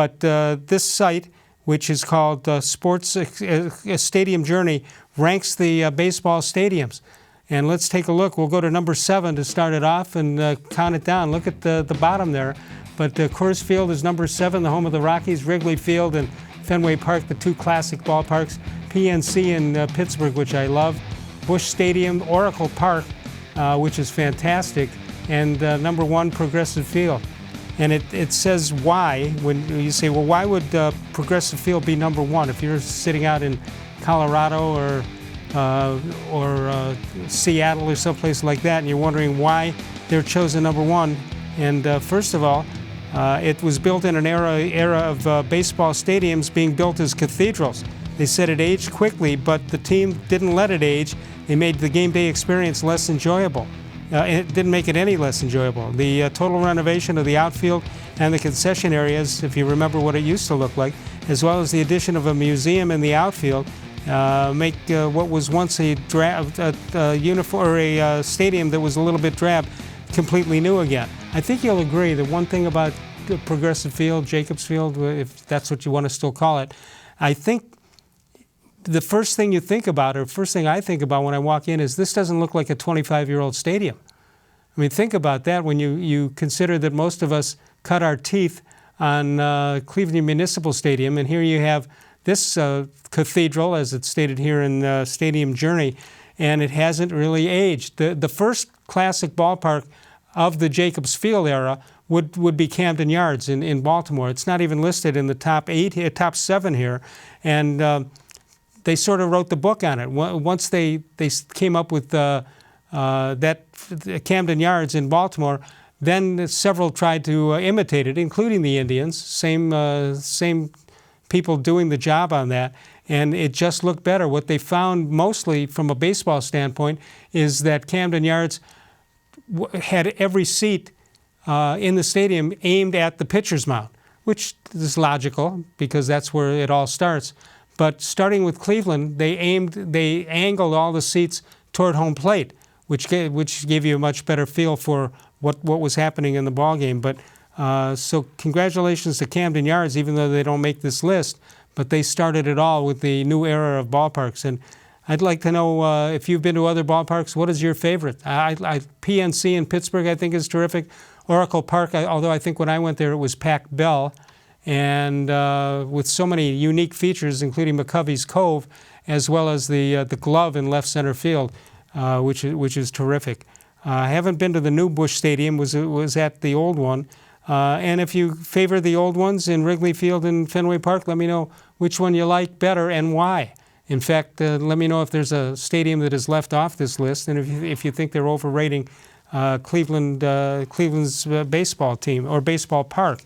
But this site, which is called Sports Stadium Journey, ranks the baseball stadiums. And let's take a look. We'll go to number 7 to start it off and count it down. Look at the bottom there. But coors-field is number 7, the home of the Rockies. Wrigley-Field and Fenway-Park, the 2 classic ballparks. PNC in Pittsburgh, which I love. Busch-Stadium, Oracle Park, which is fantastic. And number 1, Progressive Field. And it says why, when you say, well, why would Progressive Field be number 1? If you're sitting out in Colorado or Seattle or someplace like that, and you're wondering why they're chosen number 1. And first of all, it was built in an era of baseball stadiums being built as cathedrals. They said it aged quickly, but the team didn't let it age. They made the game day experience less enjoyable. It didn't make it any less enjoyable. The total renovation of the outfield and the concession areas, if you remember what it used to look like, as well as the addition of a museum in the outfield, make what was once a stadium that was a little bit drab completely new again. I think you'll agree that one thing about Progressive Field, Jacobs Field, if that's what you want to still call it, I think the first thing you think about, or first thing I think about when I walk in, is this doesn't look like a 25-year-old stadium. I mean, think about that when you consider that most of us cut our teeth on Cleveland Municipal Stadium, and here you have this cathedral, as it's stated here in Stadium Journey, and it hasn't really aged. The first classic ballpark of the Jacobs Field era would be Camden Yards in Baltimore. It's not even listed in the top 7 here, and they sort of wrote the book on it. Once they came up with that Camden Yards in Baltimore, then several tried to imitate it, including the Indians. Same people doing the job on that, and it just looked better. What they found mostly from a baseball standpoint is that Camden Yards had every seat in the stadium aimed at the pitcher's mound, which is logical because that's where it all starts. But starting with Cleveland, they angled all the seats toward home plate, which gave you a much better feel for what was happening in the ball game. But so congratulations to Camden Yards, even though they don't make this list, but they started it all with the new era of ballparks. And I'd like to know if you've been to other ballparks, what is your favorite? PNC in Pittsburgh, I think, is terrific. Oracle Park, although I think when I went there it was Pac-Bell, and with so many unique features, including McCovey's Cove, as well as the glove in left center field, which is terrific. I haven't been to the new Busch Stadium, was at the old one. And if you favor the old ones in Wrigley Field and Fenway Park, let me know which one you like better and why. In fact, let me know if there's a stadium that is left off this list, and if you think they're overrating Cleveland's baseball team or baseball park.